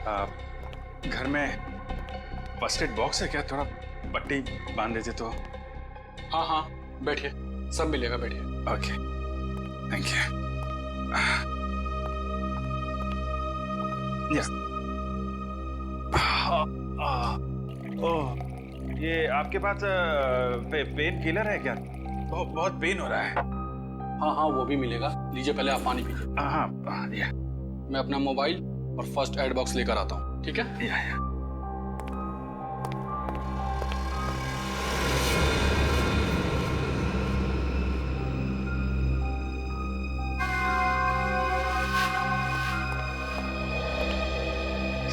घर में first aid box है क्या? थोड़ा पट्टी बांध देते तो। हाँ हाँ बैठिए, सब मिलेगा, बैठिए। Okay, thank you. ओह, ये आपके पास पेन किलर है क्या? बहुत पेन हो रहा है। हाँ हाँ वो भी मिलेगा, लीजिए पहले आप पानी पीजिए। हाँ, या मैं अपना मोबाइल और फर्स्ट एड बॉक्स लेकर आता हूँ, ठीक है? या।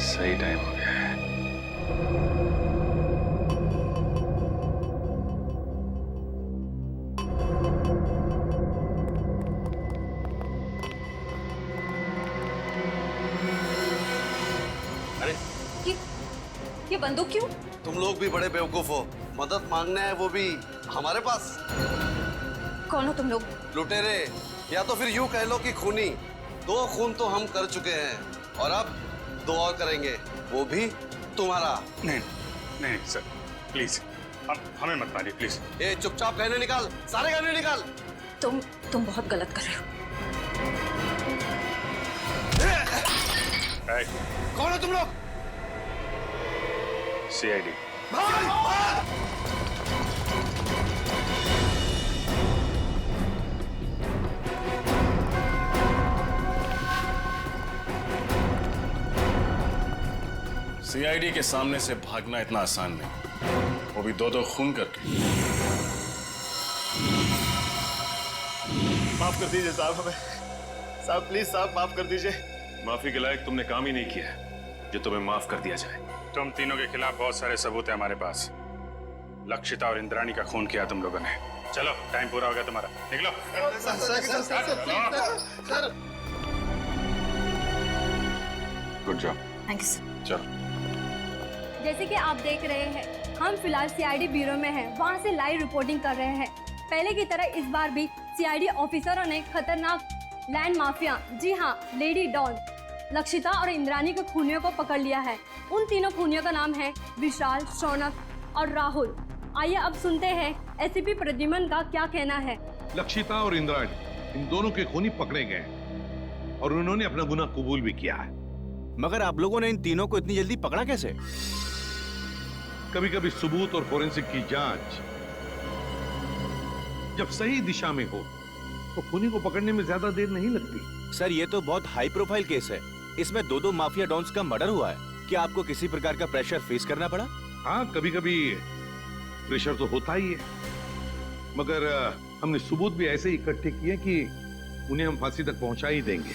सही टाइम हो गया है। अरे ये बंदूक क्यों? तुम लोग भी बड़े बेवकूफ हो, मदद मांगने है वो भी हमारे पास। कौन हो तुम लोग? लुटेरे, या तो फिर यूं कह लो कि खूनी। 2 खून तो हम कर चुके हैं और अब 2 और करेंगे, वो भी तुम्हारा। नहीं नहीं सर, प्लीज हमें मत मारिए प्लीज। ए चुपचाप गहने निकाल, सारे गहने निकाल। तुम बहुत गलत कर रहे हो। कौन हो तुम लोग? CID। भाग, भाग! CID के सामने से भागना इतना आसान नहीं, वो भी 2-2 खून करके। माफ कर दीजिए साहब, हमें साहब प्लीज साहब माफ कर दीजिए। माफी के लायक तुमने काम ही नहीं किया है जो तुम्हें माफ कर दिया जाए। तुम तीनों के खिलाफ बहुत सारे सबूत है हमारे पास। लक्षिता और इंद्राणी का खून किया तुम लोगों ने। चलो टाइम पूरा हो गया तुम्हारा, निकलो। Sir good job. Thank you sir. चलो। जैसे कि आप देख रहे हैं, हम फिलहाल CID ब्यूरो में हैं, वहाँ से लाइव रिपोर्टिंग कर रहे हैं। पहले की तरह इस बार भी CID ऑफिसरों ने खतरनाक लैंड माफिया, जी हाँ लेडी डॉन, लक्षिता और इंद्राणी के खूनियों को पकड़ लिया है। उन तीनों खूनियों का नाम है विशाल, शौनक और राहुल। आइए अब सुनते हैं SCP प्रद्युमन का क्या कहना है। लक्षिता और इंद्राणी, इन दोनों के खूनी पकड़े गए और उन्होंने अपना गुनाह कबूल भी किया है। मगर आप लोगों ने इन तीनों को इतनी जल्दी पकड़ा कैसे? कभी कभी सबूत और फोरेंसिक की जांच जब सही दिशा में हो तो खूनी को पकड़ने में ज्यादा देर नहीं लगती। सर ये तो बहुत हाई प्रोफाइल केस है, इसमें 2 माफिया डॉन्स का मर्डर हुआ है। क्या आपको किसी प्रकार का प्रेशर फेस करना पड़ा? हाँ, कभी कभी प्रेशर तो होता ही है, मगर हमने सबूत भी ऐसे इकट्ठे किए कि उन्हें हम फांसी तक पहुंचा ही देंगे।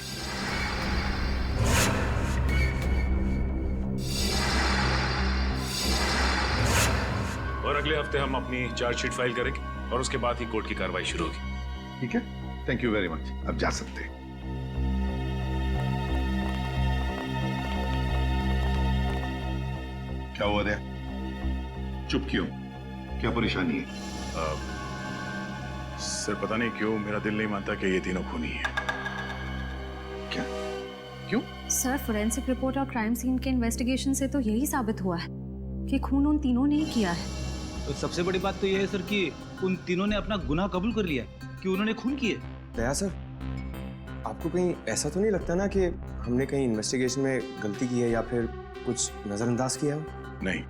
और अगले हफ्ते हम अपनी चार्जशीट फाइल करेंगे और उसके बाद ही कोर्ट की कार्रवाई शुरू होगी। ठीक है, थैंक यू वेरी मच। अब जा सकते हैं। क्या हुआ रे? चुप क्यों? क्या परेशानी है? सर पता नहीं क्यों मेरा दिल नहीं मानता कि ये तीनों खूनी हैं। क्या? क्यों? सर फोरेंसिक रिपोर्ट और क्राइम सीन के इन्वेस्टिगेशन से तो यही साबित हुआ है कि खून उन तीनों ने ही किया है। तो सबसे बड़ी बात तो यह है सर कि उन तीनों ने अपना गुनाह कबूल कर लिया कि उन्होंने खून किए। दया सर, आपको कहीं ऐसा तो नहीं लगता ना कि हमने कहीं इन्वेस्टिगेशन में गलती की है या फिर कुछ नजरअंदाज किया हो? नहीं,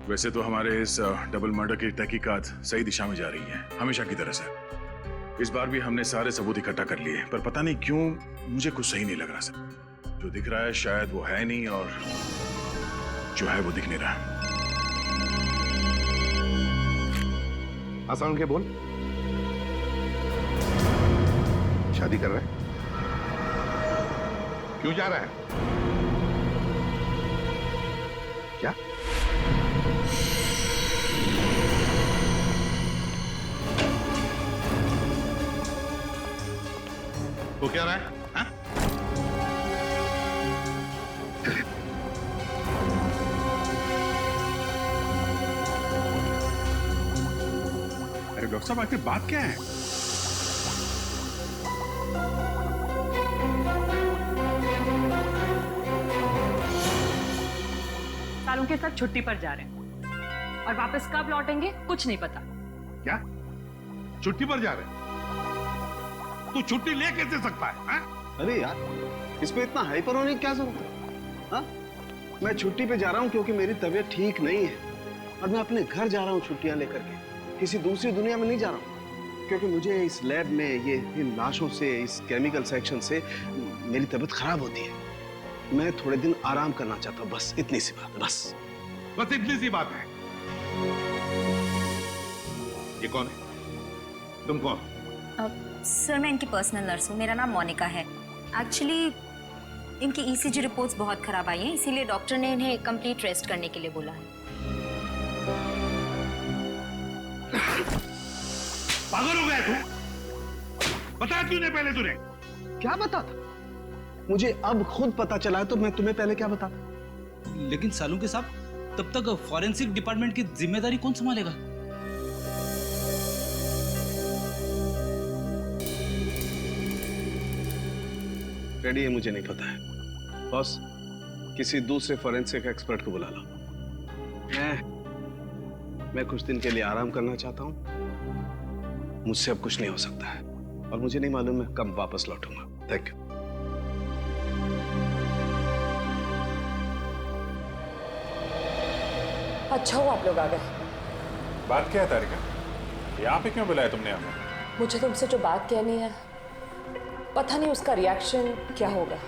वैसे तो हमारे इस डबल मर्डर की तहकीकात सही दिशा में जा रही है, हमेशा की तरह से। इस बार भी हमने सारे सबूत इकट्ठा कर लिए, पर पता नहीं क्यों मुझे कुछ सही नहीं लग रहा सर। जो दिख रहा है शायद वो है नहीं और जो है वो दिख नहीं रहा। आसान के बोल। शादी कर रहा है? क्यों जा रहा है? क्या? वो क्या रहा है? हाँ? अरे डॉक्टर साहब आखिर बात क्या है? सालों के साथ छुट्टी पर जा रहे हैं और वापस कब लौटेंगे कुछ नहीं पता। क्या छुट्टी पर जा रहे हैं? तू छुट्टी ले कैसे सकता है हा? अरे यार, इस पे इतना हाइपर होने की क्या जरूरत है? हाँ? मैं छुट्टी पे जा रहा हूँ क्योंकि मेरी तबीयत ठीक नहीं है और मैं अपने घर जा रहा हूँ छुट्टियां लेकर के। किसी दूसरी दुनिया में नहीं जा रहा हूँ, क्योंकि मुझे इस लैब में ये इन लाशों से, इस केमिकल सेक्शन से मेरी तबीयत खराब होती है। मैं थोड़े दिन आराम करना चाहता हूँ, बस इतनी सी बात है। बस इतनी सी बात है। ये कौन है? तुम कौन? सर मैं इनकी पर्सनल नर्स हूँ, मेरा नाम मोनिका है। एक्चुअली इनकी ईसीजी रिपोर्ट्स बहुत खराब आई हैं, इसीलिए डॉक्टर ने इन्हें कंप्लीट रेस्ट करने के लिए बोला है। पागल हो गया तू? बता क्यों नहीं पहले तूने? क्या बताता? मुझे अब खुद पता चला है तो मैं तुम्हें पहले क्या बताता? लेकिन सालों के साथ तब तक फॉरेंसिक डिपार्टमेंट की जिम्मेदारी कौन संभालेगा? रेडी है, मुझे नहीं पता है। बॉस, किसी दूसरे फॉरेंसिक एक्सपर्ट को बुला लो। मैं कुछ दिन के लिए आराम करना चाहता हूं। मुझसे अब कुछ नहीं हो सकता है और मुझे नहीं मालूम मैं कब वापस लौटूंगा। Thank you. अच्छा हो आप लोग आ गए। बात क्या है तारिका? यहाँ पे क्यों बुलाया तुमने हमें? मुझे तुमसे जो बात कहनी है, पता नहीं उसका रिएक्शन क्या होगा,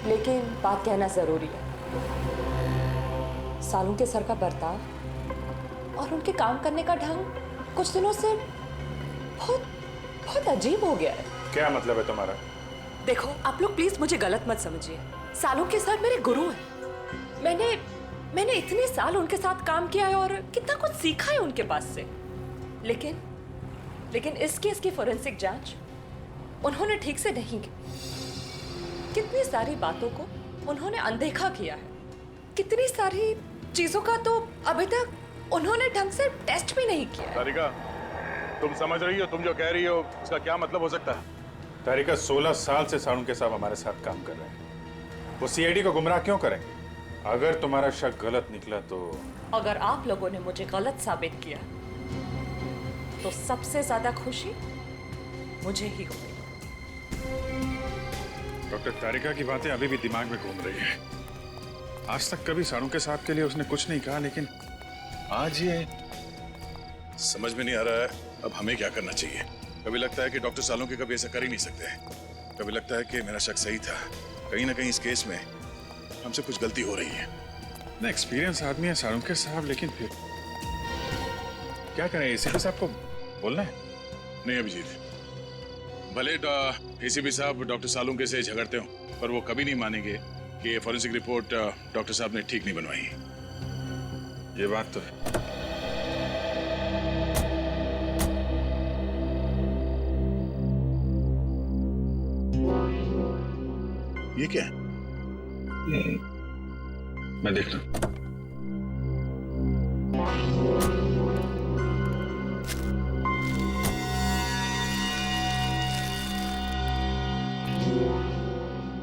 लेकिन बात कहना जरूरी है। सालों के सर का बर्ताव और उनके काम करने का ढंग कुछ दिनों से बहुत बहुत अजीब हो गया है। क्या मतलब है तुम्हारा? देखो आप लोग प्लीज मुझे गलत मत समझिए। सालों के सर मेरे गुरु हैं। मैंने इतने साल उनके साथ काम किया है और कितना कुछ सीखा है उनके पास से। लेकिन इस केस की फोरेंसिक जांच उन्होंने ठीक से नहीं की। कितनी सारी बातों को उन्होंने अनदेखा किया है। कितनी सारी चीजों का तो अभी तक उन्होंने ढंग से टेस्ट भी नहीं किया। तारिका, तुम समझ रही हो? तुम जो कह रही हो उसका क्या मतलब हो सकता है? तारिका, 16 साल से साउंड के साथ हमारे साथ काम कर रहे हैं। वो सीआईडी को गुमराह क्यों करेंगे? अगर तुम्हारा शक गलत निकला तो? अगर आप लोगों ने मुझे गलत साबित किया तो सबसे ज्यादा खुशी मुझे ही होगी। डॉक्टर, तारिका की बातें अभी भी दिमाग में घूम रही है। आज तक कभी साड़ू के साथ के लिए उसने कुछ नहीं कहा, लेकिन आज ये समझ में नहीं आ रहा है अब हमें क्या करना चाहिए। कभी लगता है कि डॉक्टर सालों के कभी ऐसा कर ही नहीं सकते, कभी लगता है कि मेरा शक सही था। कहीं ना कहीं इस केस में हमसे कुछ गलती हो रही है। ना एक्सपीरियंस आदमी है साड़ू के साहब, लेकिन फिर क्या करें? एसीपी साहब को बोलना है? नहीं अभिजीत, भले एसीपी साहब डॉक्टर सालुंके से झगड़ते हो, पर वो कभी नहीं मानेंगे कि फॉरेंसिक रिपोर्ट डॉक्टर साहब ने ठीक नहीं बनवाई। ये बात तो है। ये क्या है? मैं देख रहा हूं।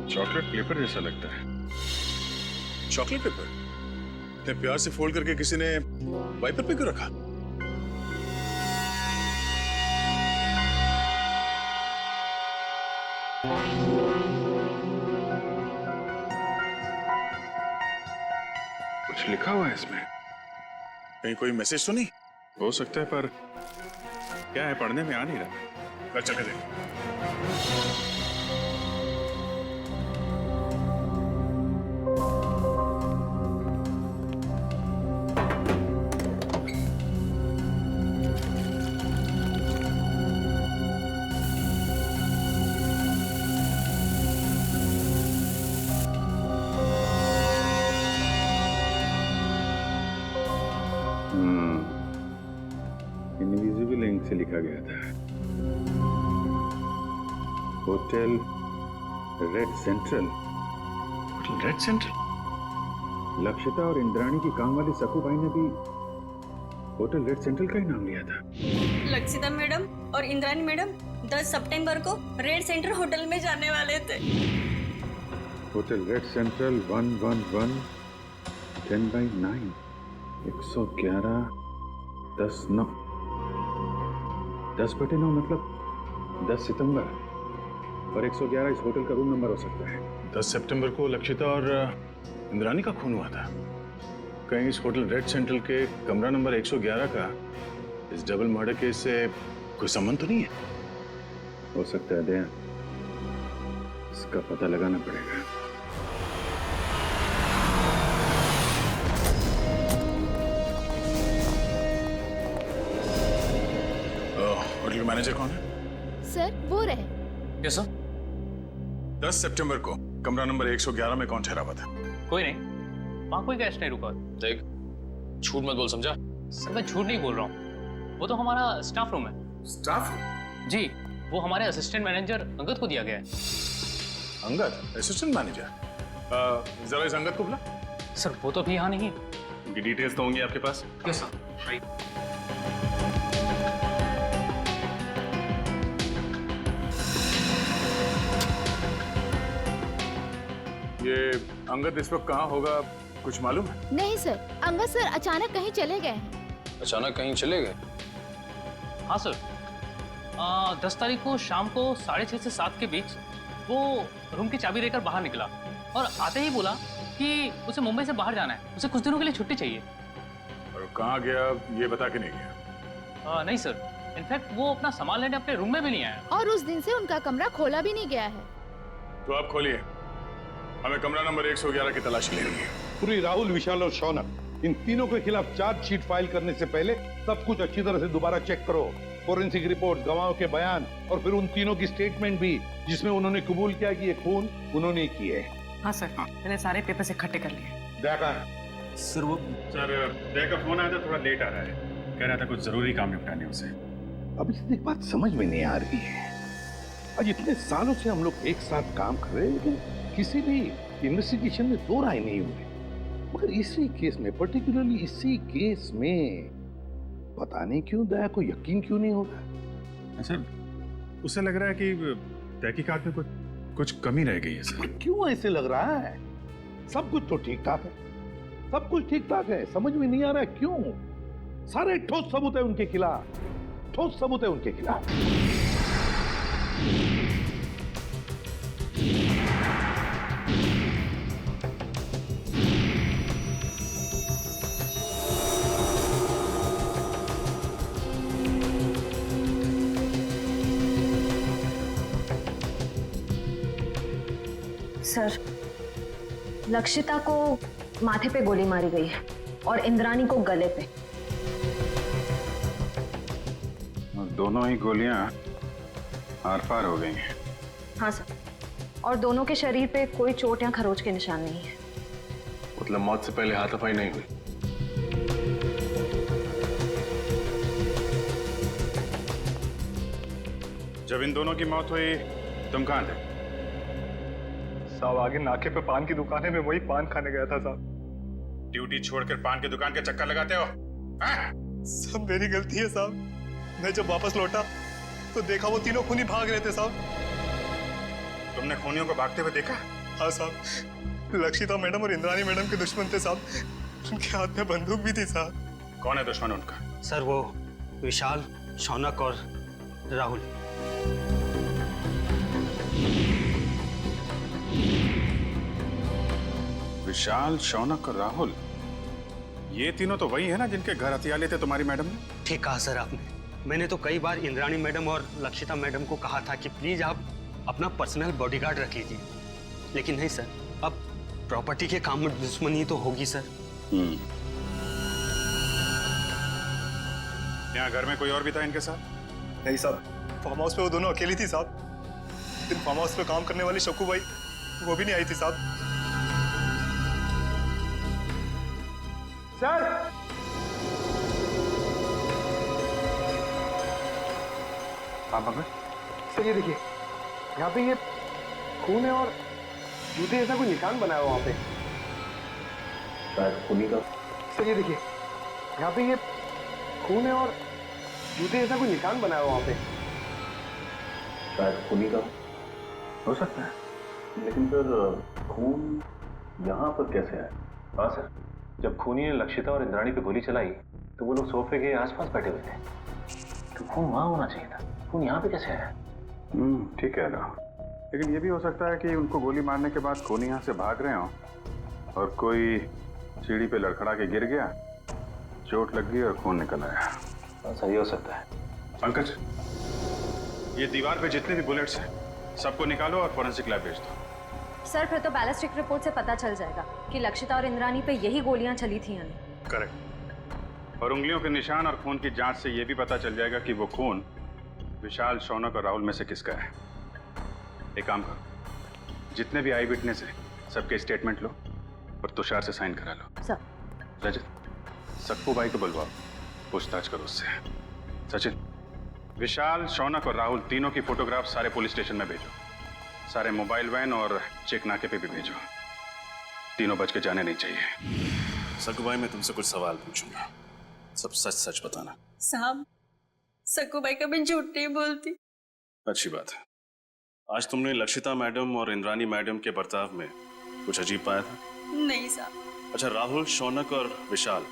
चॉकलेट पेपर जैसा लगता है। Chocolate paper? इतने प्यार से फोल्ड करके किसी ने वाइपर पे क्यों रखा? कुछ लिखा हुआ है इसमें। कहीं कोई मैसेज तो नहीं? हो सकता है, पर क्या है पढ़ने में आ नहीं रहा। कर चले देख। इनविजिबल इंक से लिखा गया था, hotel red central. Hotel red central? Lakshita और इंद्राणी की काम वाली सकूबाई ने भी होटल रेड सेंट्रल का ही नाम लिया था। लक्षिता मैडम और इंद्राणी मैडम 10 सितंबर को रेड सेंट्रल होटल में जाने वाले थे। होटल रेड सेंट्रल 111 10/9, 111, 10/9, 10/9 मतलब 10 सितंबर, और 111 इस होटल का रूम नंबर हो सकता है। 10 सितंबर को लक्षिता और इंद्रानी का खून हुआ था। कहीं इस होटल रेड सेंट्रल के कमरा नंबर 111 का इस डबल मर्डर केस से कोई संबंध तो नहीं है? हो सकता है दया, इसका पता लगाना पड़ेगा। होटल मैनेजर कौन है? सर वो रहे। Yes sir. 10 सितंबर को कमरा नंबर 111 में कौन ठहरा हुआ था? कोई नहीं, वहाँ कोई गेस्ट नहीं रुका। देख, झूठ मत बोल, समझा? सर मैं झूठ नहीं बोल रहा हूँ, वो तो हमारा स्टाफ रूम है। Staff room? जी, वो हमारे असिस्टेंट मैनेजर अंगद को दिया गया है। Angad, assistant manager? जरा इस अंगद को बुला। सर वो तो अभी यहाँ नहीं है। उनकी डिटेल्स तो होंगी आपके पास? Yes sir. राइट। ये अंगद इस वक्त कहाँ होगा, कुछ मालूम है? नहीं सर, अंगद सर अचानक कहीं चले गए हैं। अचानक कहीं चले गए? हाँ सर, 10 तारीख को शाम को 6:30 से 7 के बीच वो रूम की चाबी लेकर बाहर निकला और आते ही बोला कि उसे मुंबई से बाहर जाना है, उसे कुछ दिनों के लिए छुट्टी चाहिए। और कहाँ गया ये बता के नहीं गया? नहीं सर, इनफैक्ट वो अपना सामान लेने अपने रूम में भी नहीं आया। और उस दिन से उनका कमरा खोला भी नहीं गया है। तो आप खोलिए, हमें कमरा नंबर 111 की तलाश लेनी है। पूरी राहुल, विशाल और शौनक, इन तीनों के खिलाफ चार्जशीट फाइल करने से पहले सब कुछ अच्छी तरह से दोबारा चेक करो। फोरेंसिक रिपोर्ट, गवाहों के बयान और फिर उन तीनों की स्टेटमेंट भी, जिसमें उन्होंने कबूल किया कि ये खून उन्होंने किए। हाँ सर, मैंने सारे पेपर्स इकट्ठे कर लिए। देखा सर वो सर दया का फोन आया था, थोड़ा लेट आ रहा है, कह रहा था कुछ जरूरी काम निपटाने उसे। अब इससे एक बात समझ में नहीं आ रही है, आज इतने सालों से हम लोग एक साथ काम कर रहे हैं लेकिन किसी भी इन्वेस्टिगेशन में दो राय नहीं हुए, मगर इसी केस में, पर्टिकुलरली इसी केस में पता नहीं क्यों दया को यकीन क्यों नहीं होता। सर उसे लग रहा है कि तहकीकात में कुछ कमी रह गई है सर। क्यों ऐसे लग रहा है? सब कुछ तो ठीक ठाक है, सब कुछ ठीक ठाक है, समझ में नहीं आ रहा है क्यों? सारे ठोस सबूत है उनके खिलाफ, ठोस सबूत है उनके खिलाफ। सर, लक्षिता को माथे पे गोली मारी गई है और इंद्रानी को गले पे। दोनों ही गोलियां आर पार हो गई हैं। हाँ सर, और दोनों के शरीर पे कोई चोट या खरोच के निशान नहीं है। मतलब मौत से पहले हाथापाई नहीं हुई? जब इन दोनों की मौत हुई तुम कहाँ थे? साहब आगे नाके पे पान की दुकान है, मैं वही पान खाने गया था साहब। ड्यूटी छोड़कर पान की दुकान के चक्कर लगाते हो? सब मेरी गलती है साहब। मैं जब वापस लौटा तो देखा वो तीनों खूनी भाग रहे थे साहब। तुमने खूनियों को भागते हुए देखा? हाँ साहब, लक्षिता मैडम और इंद्रानी मैडम के दुश्मन थे साहब, उनके हाथ में बंदूक भी थी साहब। कौन है दुश्मन उनका? सर वो विशाल, शौनक और राहुल। विशाल, शौनक और राहुल, ये तीनों तो वही है ना जिनके घर हथियार लेते तुम्हारी मैडम ने? ठीक कहा सर आपने। मैंने तो कई बार इंद्राणी मैडम और लक्षिता मैडम को कहा था कि प्लीज आप अपना पर्सनल बॉडीगार्ड रख लीजिए, लेकिन नहीं सर, अब प्रॉपर्टी के काम में दुश्मनी तो होगी सर। यहाँ घर में कोई और भी था इनके साथ? नहीं साहब, फार्म हाउस पे वो दोनों अकेली थी साहब। लेकिन फार्म हाउस पे काम करने वाली शक्कू भाई वो भी नहीं आई थी साहब। सर, सर ये देखिए, यहाँ पे ये खून है और जूते जैसा कोई निशान बनाया हुआ वहाँ पे। शायद खूनी का। सर ये देखिए, यहाँ पे ये खून है और जूते जैसा कोई निशान बनाया हुआ वहाँ पे। शायद खूनी का हो सकता है, लेकिन फिर खून यहाँ पर कैसे है? हाँ सर, जब खूनी ने लक्षिता और इंद्राणी पे गोली चलाई तो वो लोग सोफे के आसपास बैठे हुए थे, तो खून वहां होना चाहिए था। खून यहाँ पे कैसे आया? ठीक है राहुल, लेकिन ये भी हो सकता है कि उनको गोली मारने के बाद खूनी यहाँ से भाग रहे हों और कोई सीढ़ी पे लड़खड़ा के गिर गया, चोट लग गई और खून निकल आया। सही हो सकता है। पंकज, ये दीवार पे जितने भी बुलेट्स हैं सबको निकालो और फोरेंसिक लैब भेज दो। सर फिर तो बैलिस्टिक रिपोर्ट से पता चल जाएगा कि लक्षिता और इंद्राणी पे यही गोलियां चली थी यानी। करेक्ट। और उंगलियों के निशान और खून की जांच से ये भी पता चल जाएगा कि वो खून विशाल, शौनक और राहुल में से किसका है। एक काम करो, जितने भी आई विटनेस है सबके स्टेटमेंट लो और तुषार से साइन करा लो। सर। रजत, सक्कू भाई को बुलवाओ, पूछताछ करो उससे। सचिन, विशाल, शौनक और राहुल तीनों की फोटोग्राफ सारे पुलिस स्टेशन में भेजो। सारे मोबाइल वैन और चेक नाके पे भी भेजो। तीनों बच के जाने नहीं चाहिए। सक्कू भाई, मैं तुमसे कुछ सवाल पूछूंगा, सब सच सच बताना। साहब, सक्कू भाई कभी झूठ नहीं बोलती। अच्छी बात है। आज तुमने लक्षिता मैडम और इंद्राणी मैडम के बर्ताव में कुछ अजीब पाया था? नहीं साहब। अच्छा, राहुल, शौनक और विशाल,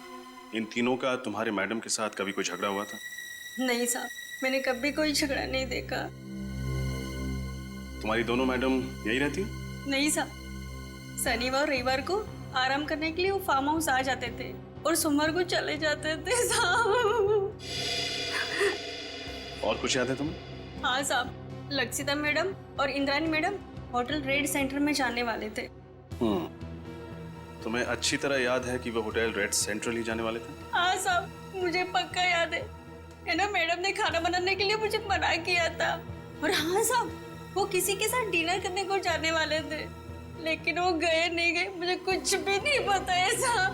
इन तीनों का तुम्हारे मैडम के साथ कभी कोई झगड़ा हुआ था? नहीं साहब, मैंने कभी कोई झगड़ा नहीं देखा। तुम्हारी दोनों मैडम यही रहती? नहीं साहब, शनिवार रविवार को आराम करने के लिए वो फार्म हाउस आ जाते थे और सोमवार को चले जाते थे साहब। और कुछ याद है तुम्हें? हाँ साहब, लक्षिता मैडम और Indrani madam hotel red centre में जाने वाले थे। तुम्हें अच्छी तरह याद है कि वो होटल रेड सेंट्रल ही जाने वाले थे? हाँ साहब, मुझे पक्का याद है ना। मैडम ने खाना बनाने के लिए मुझे मना किया था। और हाँ साहब, वो किसी के साथ डिनर करने को जाने वाले थे, लेकिन वो गए नहीं गए मुझे कुछ भी नहीं पता है साहब।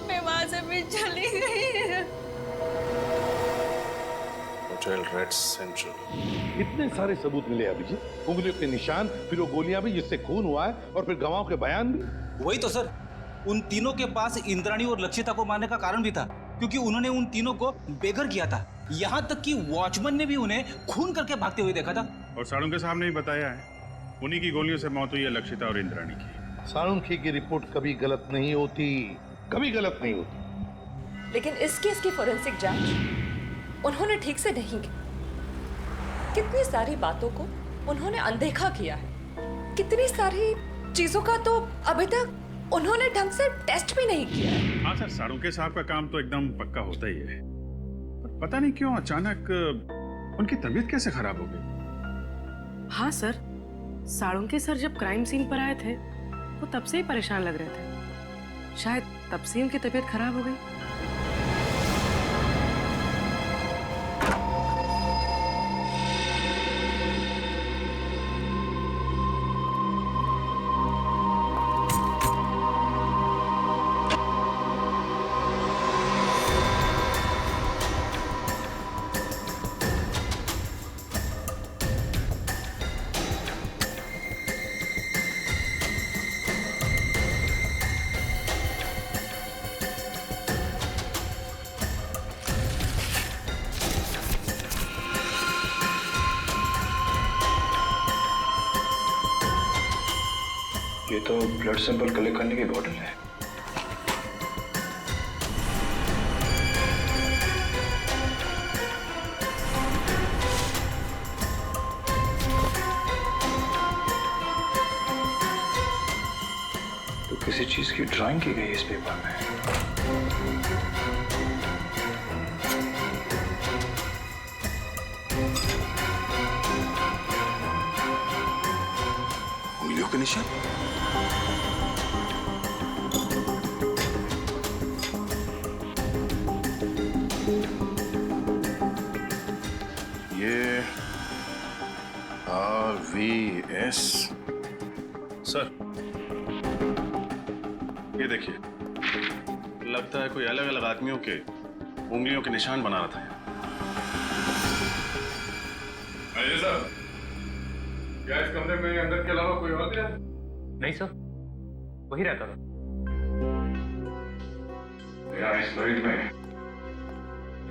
मैं वहां से भी चली गई। Hotel red central. इतने सारे सबूत मिले अभिजीत, उंगलियों के निशान, फिर वो गोलियां भी जिससे खून हुआ है, और फिर गवाहों के बयान भी। वही तो सर, उन तीनों के पास इंद्राणी और लक्षिता को मारने का कारण भी था, क्योंकि उन्होंने उन तीनों को बेघर किया था। यहाँ तक कि वॉचमैन ने भी उन्हें खून करके भागते हुए देखा था। और साळुंखे साहब ने भी बताया है, उन्हीं की गोलियों से मौत हुई है लक्षिता और इंद्राणी की। साळुंखे की रिपोर्ट कभी गलत नहीं होती, कभी गलत नहीं होती। लेकिन इस केस की फोरेंसिक जांच उन्होंने ठीक से नहीं की। कितनी सारी बातों को उन्होंने अनदेखा किया है। कितनी सारी चीजों का तो अभी तक उन्होंने ढंग से टेस्ट भी नहीं किया है। हाँ सर, साळुंखे साहब का काम तो एकदम पक्का होता ही है, पर पता नहीं क्यों अचानक उनकी तबीयत कैसे खराब हो गई। हाँ सर, साळुंखे सर जब क्राइम सीन पर आए थे वो तब से ही परेशान लग रहे थे। शायद तब से उनकी तबीयत खराब हो गई। ये तो ब्लड सैंपल कलेक्ट करने की बॉटल है। तो किसी चीज की ड्राइंग की गई इस पेपर में। उंगलियों के निशान। ये RVS। सर, ये देखिए, लगता है कोई अलग अलग आदमियों के उंगलियों के निशान बना रहा था। अरे सर, क्या इस कमरे में अंदर के अलावा कोई और भी है? नहीं सर, वही रहता था। यार इस मरीज में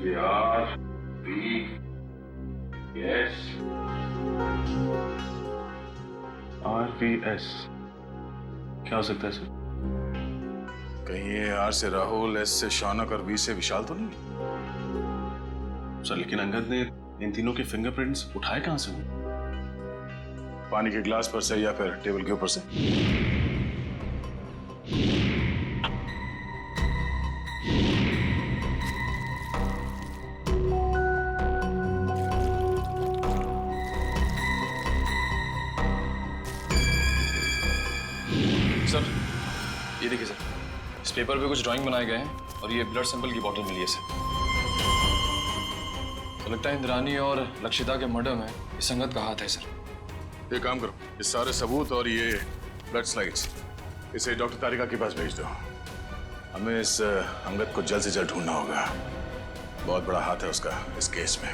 ये RVS क्या हो सकता है सर? कहीं ये आर से राहुल, एस से शौनक और वी से विशाल तो नहीं? सर लेकिन अंगद ने इन तीनों के फिंगरप्रिंट्स उठाए कहां से? पानी के ग्लास पर से या फिर टेबल के ऊपर से? सर ये देखिए सर, इस पेपर पे कुछ ड्राइंग बनाए गए हैं और ये ब्लड सैंपल की बॉटल मिली है सर। तो लगता है इंद्रानी और लक्षिता के मर्डर में इस संगत का हाथ है सर। एक काम करो, ये सारे सबूत और ये ब्लड स्लाइड्स इसे डॉक्टर तारिका के पास भेज दो। हमें इस अंगद को जल्द से जल्द ढूंढना होगा। बहुत बड़ा हाथ है उसका इस केस में।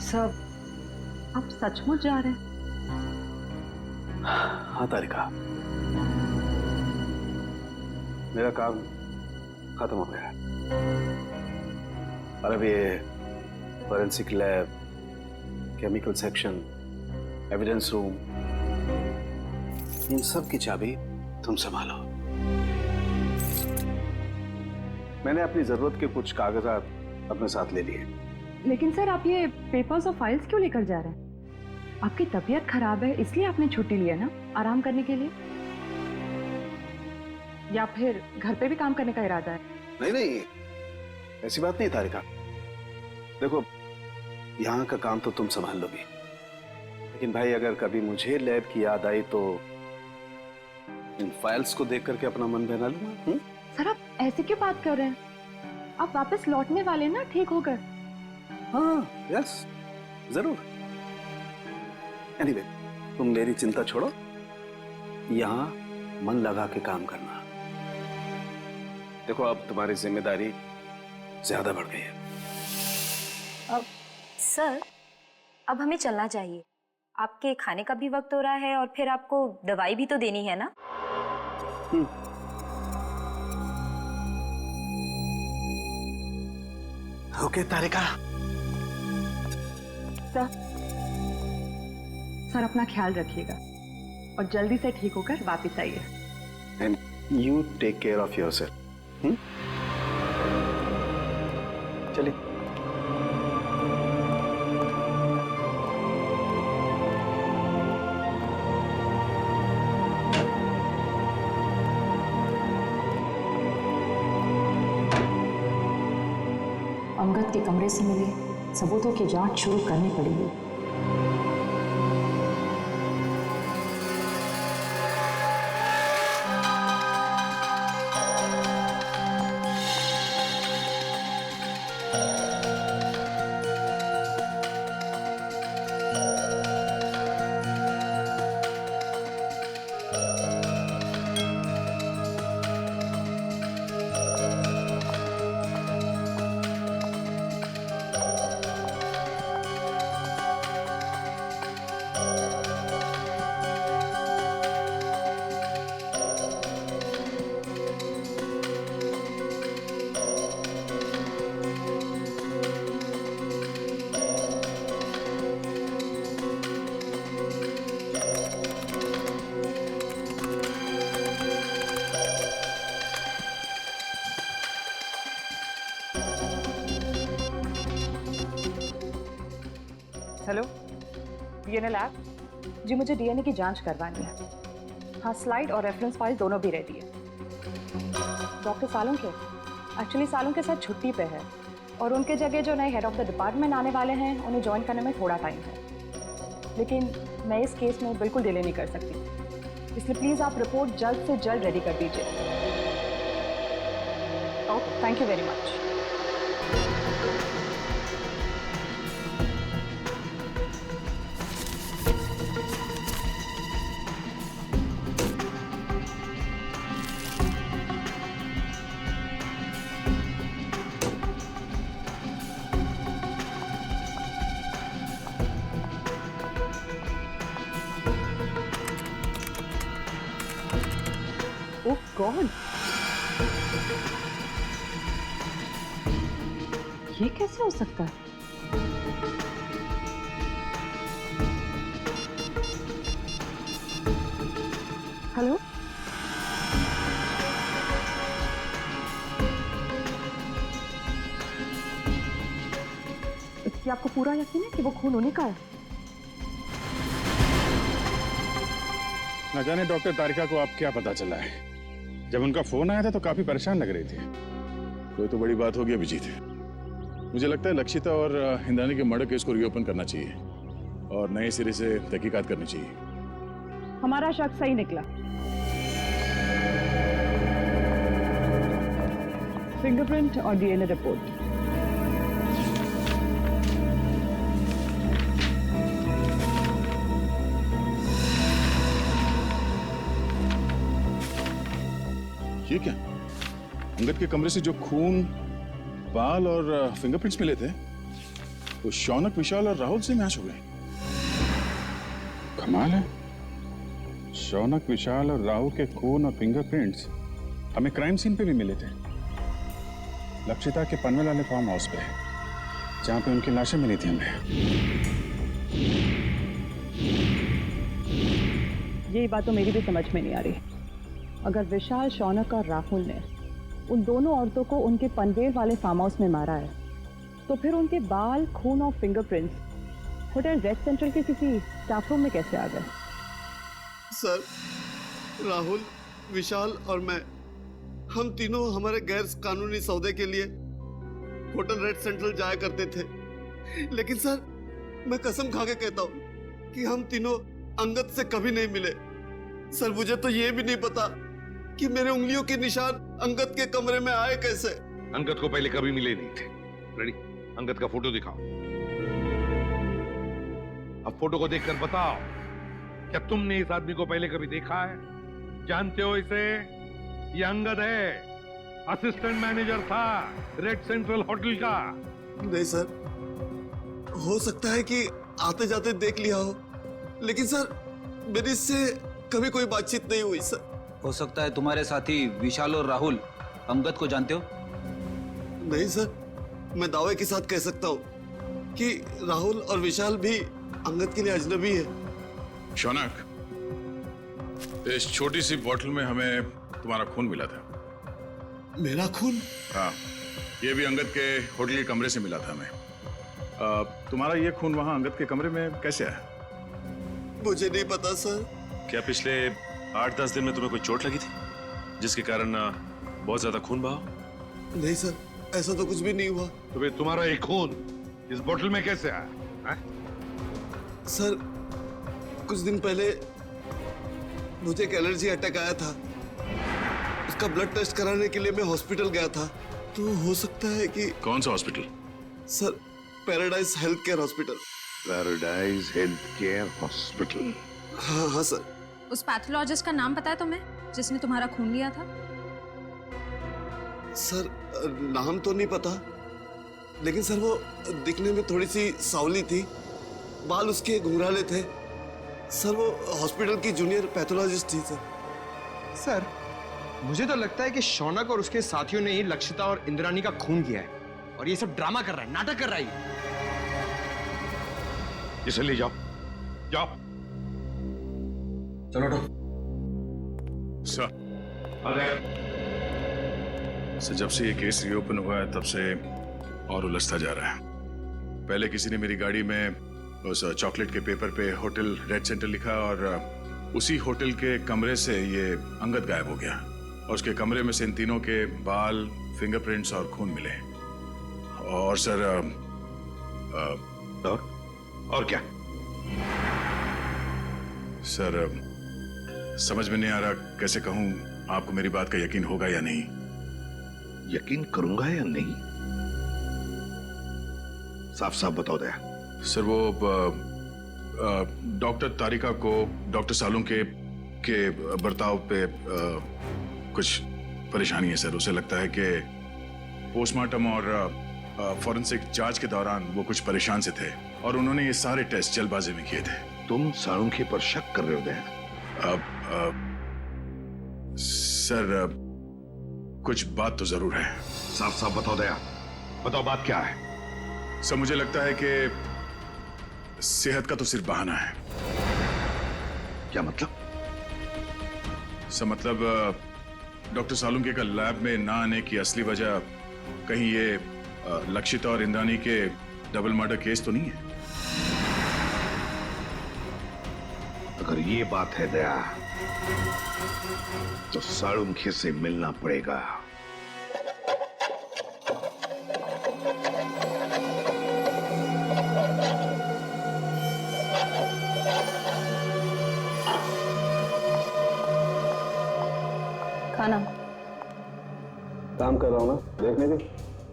सब आप सचमुच जा रहे हैं? हाँ तारिका, मेरा काम खत्म हो गया है। और अब ये forensic lab, chemical section, evidence room, इन सब की चाबी तुम संभालो। मैंने अपनी जरूरत के कुछ कागजात अपने साथ ले लिए। लेकिन सर आप ये पेपर्स और फाइल्स क्यों लेकर जा रहे हैं? आपकी तबीयत खराब है इसलिए आपने छुट्टी लिया ना, आराम करने के लिए? या फिर घर पे भी काम करने का इरादा है? नहीं नहीं, ऐसी बात नहीं तारिका। देखो, यहाँ का काम तो तुम संभाल लोगी, लेकिन भाई अगर कभी मुझे लैब की याद आई तो इन फाइल्स को देख करके अपना मन बहला लूंगा। सर आप ऐसे क्यों बात कर रहे हैं? आप वापस लौटने वाले ना ठीक होकर? हाँ यस जरूर। एनीवे, तुम मेरी चिंता छोड़ो, यहाँ मन लगा के काम करना। देखो अब तुम्हारी जिम्मेदारी ज्यादा बढ़ गई है। अब सर, अब हमें चलना चाहिए। आपके खाने का भी वक्त हो रहा है और फिर आपको दवाई भी तो देनी है ना। ओके तारिका। सर अपना ख्याल रखिएगा और जल्दी से ठीक होकर वापस आइए। And you take care of yourself. चलिए। अंगद के कमरे से मिले सबूतों की जांच शुरू करनी पड़ेगी। हेलो, डीएनए लैब जी, मुझे डीएनए की जांच करवानी है। हाँ, स्लाइड और रेफरेंस फाइल दोनों भी रेडी है। डॉक्टर सालुंके एक्चुअली सालुंके के साथ छुट्टी पे है और उनके जगह जो नए हेड ऑफ द डिपार्टमेंट आने वाले हैं उन्हें ज्वाइन करने में थोड़ा टाइम है, लेकिन मैं इस केस में बिल्कुल डिले नहीं कर सकती, इसलिए प्लीज़ आप रिपोर्ट जल्द से जल्द रेडी कर दीजिए। Okay, thank you very much. God, ये कैसे हो सकता है? हेलो, क्या आपको पूरा यकीन है कि वो खून उन्हीं का है? न जाने डॉक्टर तारिका को आप क्या पता चला है। जब उनका फोन आया था तो काफी परेशान लग रही थी। कोई तो बड़ी बात होगी अभिजीत। मुझे लगता है लक्षिता और इंद्राणी के मर्डर केस को रीओपन करना चाहिए और नए सिरे से तहकीकात करनी चाहिए। हमारा शक सही निकला। फिंगरप्रिंट और डीएनए रिपोर्ट। ये क्या? अंगद के कमरे से जो खून, बाल और फिंगरप्रिंट्स मिले थे वो शौनक, विशाल और राहुल से मैच हो गए। कमाल है। शौनक, विशाल और राहुल के खून और फिंगरप्रिंट्स हमें क्राइम सीन पे भी मिले थे। लक्षिता के पनवेल वाले फार्म हाउस पे, जहां पे उनकी लाशें मिली थी हमें। यही बात तो मेरी भी समझ में नहीं आ रही। अगर विशाल, शौनक और राहुल ने उन दोनों औरतों को उनके पनवेल वाले फार्म हाउस में मारा है, तो फिर उनके बाल, खून और फिंगरप्रिंट्स होटल रेड सेंट्रल के किसी स्टाफ रूम में कैसे आ गए? सर, राहुल, विशाल और मैं, हम तीनों हमारे गैर कानूनी सौदे के लिए होटल रेड सेंट्रल जाया करते थे। लेकिन सर, मैं कसम खा के कहता हूँ कि हम तीनों अंगद से कभी नहीं मिले। सर, मुझे तो ये भी नहीं पता कि मेरे उंगलियों के निशान अंगद के कमरे में आए कैसे। अंगद को पहले कभी मिले नहीं थे। रेडी, अंगद का फोटो दिखाओ। अब फोटो को देखकर बताओ, क्या तुमने इस आदमी को पहले कभी देखा है? जानते हो इसे? ये अंगद है, असिस्टेंट मैनेजर था रेड सेंट्रल होटल का। नहीं सर, हो सकता है कि आते जाते देख लिया हो, लेकिन सर मेरी इससे कभी कोई बातचीत नहीं हुई सर। हो सकता है तुम्हारे साथी विशाल और राहुल अंगद को जानते हो? नहीं सर, मैं दावे के साथ कह सकता हूँ कि राहुल और विशाल भी अंगद के लिए अजनबी है। शौनक, इस छोटी सी बोतल में हमें तुम्हारा खून मिला था। मेरा खून? हाँ, ये भी अंगद के होटल के कमरे से मिला था हमें। तुम्हारा ये खून वहां अंगद के कमरे में कैसे आया? मुझे नहीं पता सर। क्या पिछले 8-10 दिन में तुम्हें कोई चोट लगी थी जिसके कारण बहुत ज्यादा खून बहा? नहीं सर, ऐसा तो कुछ भी नहीं हुआ। तो फिर तुम्हारा एक खून इस बोतल में कैसे आया है? सर, कुछ दिन पहले मुझे एक एलर्जी अटैक आया था। उसका ब्लड टेस्ट कराने के लिए मैं हॉस्पिटल गया था। तो हो सकता है कि... कौन सा hospital? Sir, paradise health care hospital. Paradise health care hospital? हाँ हाँ सर। उस पैथोलॉजिस्ट का नाम पता है तुम्हें, जिसने तुम्हारा खून लिया था? सर, नाम तो नहीं पता, लेकिन सर वो दिखने में थोड़ी सी सावली थी, बाल उसके घुंघराले थे। सर, वो हॉस्पिटल की जूनियर पैथोलॉजिस्ट थी सर। सर, मुझे तो लगता है कि शौनक और उसके साथियों ने ही लक्षिता और इंद्राणी का खून किया है और ये सब ड्रामा कर रहा है, नाटक कर रहा है। इसे ले जाओ, जाओ। चलो सर, जब से ये केस रीओपन हुआ है तब से और उलझता जा रहा है। पहले किसी ने मेरी गाड़ी में उस चॉकलेट के पेपर पे होटल रेड सेंटर लिखा और उसी होटल के कमरे से ये अंगद गायब हो गया और उसके कमरे में से इन तीनों के बाल, फिंगरप्रिंट्स और खून मिले। और सर और क्या? सर, समझ में नहीं आ रहा कैसे कहूं, आपको मेरी बात का यकीन होगा या नहीं। यकीन करूंगा या नहीं? साफ साफ बताओ दया। सर, वो डॉक्टर तारिका को डॉक्टर सालों के बर्ताव पे कुछ परेशानी है सर। उसे लगता है कि पोस्टमार्टम और फॉरेंसिक जांच के दौरान वो कुछ परेशान से थे और उन्होंने ये सारे टेस्ट जल्दबाजी में किए थे। तुम साळुंखे पर शक कर रहे हो दया? सर, कुछ बात तो जरूर है। साफ साफ बताओ दया, बताओ बात क्या है। सर मुझे लगता है कि सेहत का तो सिर्फ बहाना है। क्या मतलब? सर मतलब डॉक्टर सालुंके का लैब में ना आने की असली वजह कहीं ये लक्षिता और इंद्राणी के डबल मर्डर केस तो नहीं है? अगर ये बात है दया, तो सालुंखे से मिलना पड़ेगा। खाना काम कर रहा हूँ ना, देखने दे,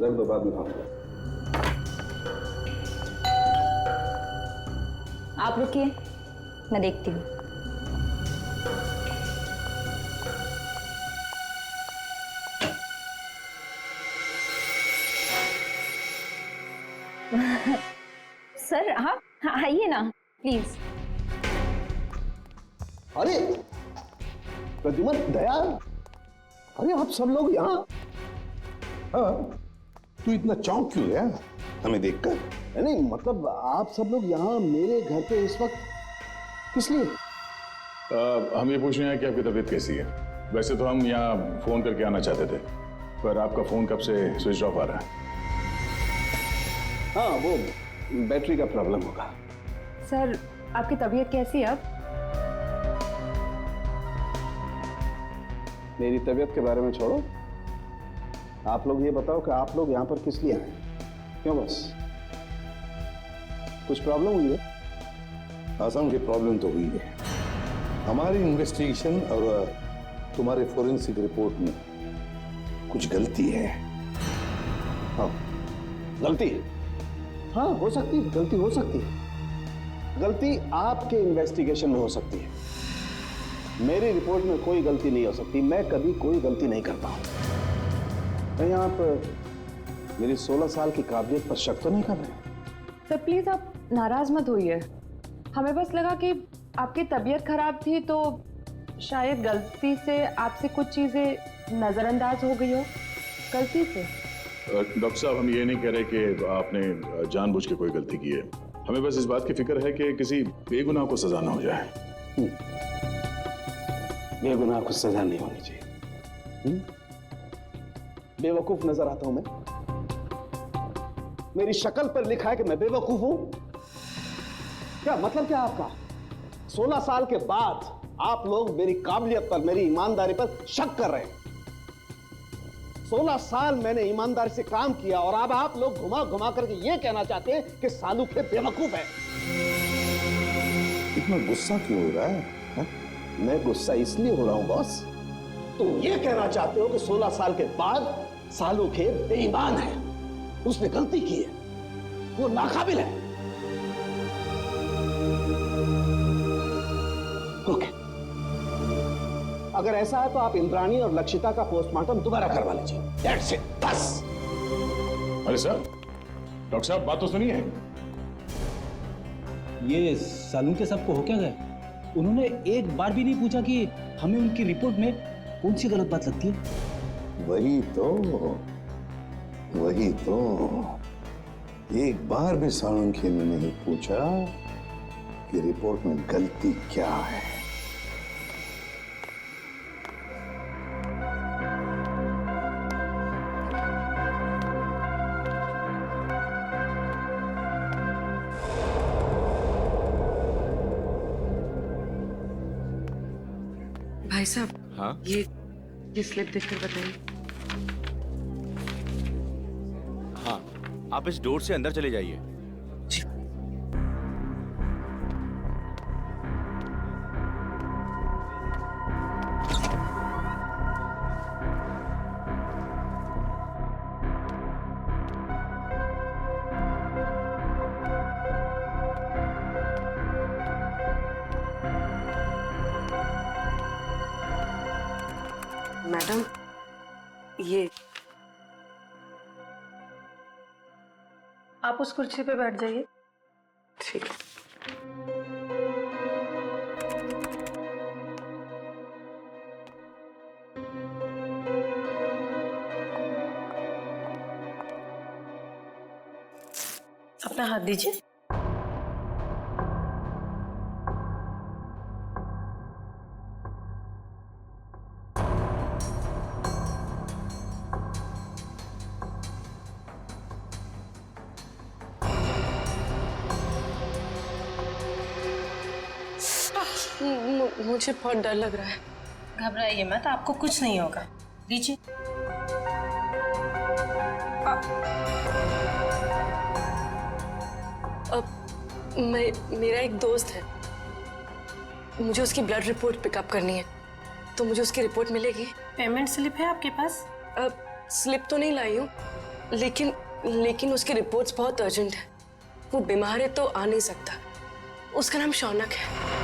रख दो, बाद में खाऊंगा। आप रुकिए, मैं देखती हूँ। सर आप आइए ना प्लीज। अरे प्रद्युमन, दया, अरे आप सब लोग यहाँ। हाँ, तू इतना चौंक क्यों गया हमें देखकर? नहीं मतलब आप सब लोग यहाँ मेरे घर पे इस वक्त किस लिए? हम ये पूछ रहे हैं कि आपकी तबीयत कैसी है। वैसे तो हम यहाँ फोन करके आना चाहते थे, पर आपका फोन कब से स्विच ऑफ आ रहा है। हाँ, वो बैटरी का प्रॉब्लम होगा। सर आपकी तबीयत कैसी है अब? मेरी तबीयत के बारे में छोड़ो, आप लोग ये बताओ कि आप लोग यहाँ पर किस लिए आए? क्यों, बस कुछ प्रॉब्लम हुई है? आसाम की प्रॉब्लम तो हुई है। हमारी इन्वेस्टिगेशन और तुम्हारे फोरेंसिक रिपोर्ट में कुछ गलती है। हाँ, गलती? हाँ, हो सकती है, गलती हो सकती है। गलती आपके इन्वेस्टिगेशन में हो सकती है, मेरी रिपोर्ट में कोई गलती नहीं हो सकती। मैं कभी कोई गलती नहीं करता हूं। कहीं आप मेरी 16 साल की काबिलियत पर शक तो नहीं कर रहे? सर प्लीज आप नाराज मत होइए, हमें बस लगा कि आपकी तबीयत खराब थी तो शायद गलती से आपसे कुछ चीजें नजरअंदाज हो गई हो, गलती से। डॉक्टर साहब, हम ये नहीं कह रहे कि आपने जानबूझ के कोई गलती की है। हमें बस इस बात की फिक्र है कि किसी बेगुनाह को सजा ना हो जाए। बेगुनाह को सजा नहीं होनी चाहिए। बेवकूफ नजर आता हूं मैं? मेरी शक्ल पर लिखा है कि मैं बेवकूफ हूं? क्या मतलब क्या आपका? 16 साल के बाद आप लोग मेरी काबिलियत पर, मेरी ईमानदारी पर शक कर रहे हैं। 16 साल मैंने ईमानदारी से काम किया और अब आप लोग घुमा घुमा करके ये कहना चाहते हैं कि सालुखे बेवकूफ है। इतना गुस्सा क्यों हो रहा है? हा? मैं गुस्सा इसलिए हो रहा हूं बॉस, तुम ये कहना चाहते हो कि 16 साल के बाद सालुखे बेईमान है, उसने गलती की है, वो नाकाबिल है। ओके, अगर ऐसा है तो आप इंद्राणी और लक्षिता का पोस्टमार्टम दोबारा करवा लीजिए। That's it, बस। अरे सर, डॉक्टर साहब बात तो सुनिए। ये सालुंके साहब को हो क्या गया? उन्होंने एक बार भी नहीं पूछा कि हमें उनकी रिपोर्ट में कौन सी गलत बात लगती है। वही तो एक बार भी सालुंखे ने नहीं पूछा कि रिपोर्ट में गलती क्या है। भाई साहब, हाँ? ये स्लिप देखकर बताइए। हाँ, आप इस डोर से अंदर चले जाइए। मैडम, ये आप उस कुर्सी पे बैठ जाइए। ठीक है। अपना हाथ दीजिए। मुझे बहुत डर लग रहा है। घबराइए मत, आपको कुछ नहीं होगा। लीजिए। मेरा एक दोस्त है, मुझे उसकी ब्लड रिपोर्ट पिकअप करनी है, तो मुझे उसकी रिपोर्ट मिलेगी? पेमेंट स्लिप है आपके पास? स्लिप तो नहीं लाई हूँ, लेकिन उसकी रिपोर्ट्स बहुत अर्जेंट है। वो बीमार है तो आ नहीं सकता। उसका नाम शौनक है।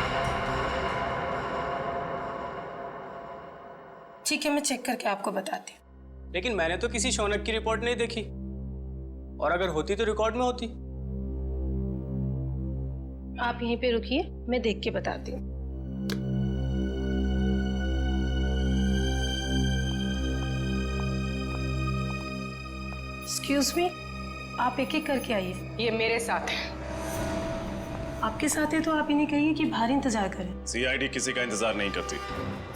ठीक है, मैं चेक करके आपको बताती हूँ। लेकिन मैंने तो किसी शौनक की रिपोर्ट नहीं देखी, और अगर होती तो रिकॉर्ड में होती। आप यहीं पे रुकिए, मैं देख के बताती हूँ। एक्सक्यूज मी, आप एक एक करके आइए। ये मेरे साथ है। आपके साथ है तो आप इन्हें कहिए कि बाहर इंतजार करें। सीआईडी किसी का इंतजार नहीं करती।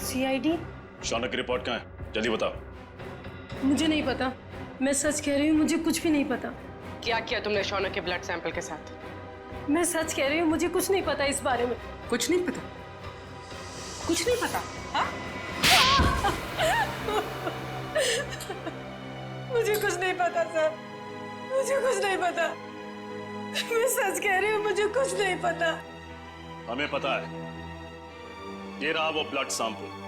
सीआईडी? शौनक की रिपोर्ट कहाँ है? जल्दी बताओ। मुझे नहीं पता, मैं सच कह रही हूँ, मुझे कुछ भी नहीं पता। क्या किया तुमने शौनक के ब्लड सैंपल के साथ? मैं सच कह रही हूँ, मुझे कुछ नहीं पता इस बारे में। कुछ नहीं पता? कुछ नहीं पता? हाँ? मुझे कुछ नहीं पता सर, मुझे कुछ नहीं पता। मैं सच कह रही हूँ, मुझे कुछ नहीं पता। हमें पता है। ये रहा वो ब्लड सैंपल।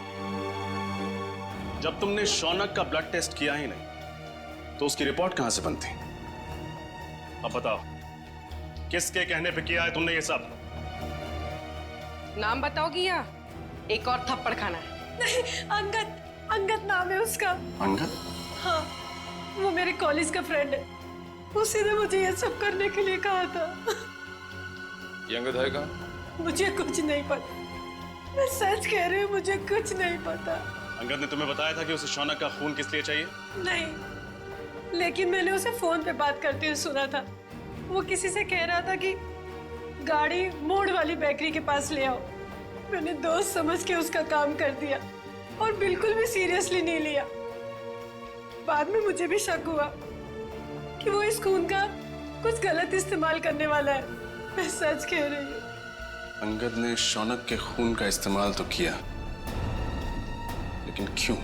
जब तुमने शौनक का ब्लड टेस्ट किया ही नहीं, तो उसकी रिपोर्ट कहां से बनती? अब बताओ, किसके कहने पे किया है तुमने ये सब? नाम बताओगी या एक और थप्पड़ खाना है? नहीं, अंगद नाम है उसका। अंगद? हाँ, वो मेरे कॉलेज का फ्रेंड है। उसी ने मुझे ये सब करने के लिए कहा था। ये अंगद है कहाँ? मुझे कुछ नहीं पता, मैं सच कह रही हूँ, मुझे कुछ नहीं पता। अंगद ने तुम्हें बताया था कि उसे शौनक का खून किस लिए चाहिए? नहीं, लेकिन मैंने उसे फोन पे बात करते हुए सुना था। वो किसी से कह रहा था कि गाड़ी मोड़ वाली बेकरी के पास ले आओ। मैंने दोस्त समझ के उसका काम कर दिया और बिल्कुल भी सीरियसली नहीं लिया। बाद में मुझे भी शक हुआ कि वो इस खून का कुछ गलत इस्तेमाल करने वाला है। मैं सच कह रही हूँ। अंगद ने शौनक के खून का इस्तेमाल तो किया, लेकिन क्यों?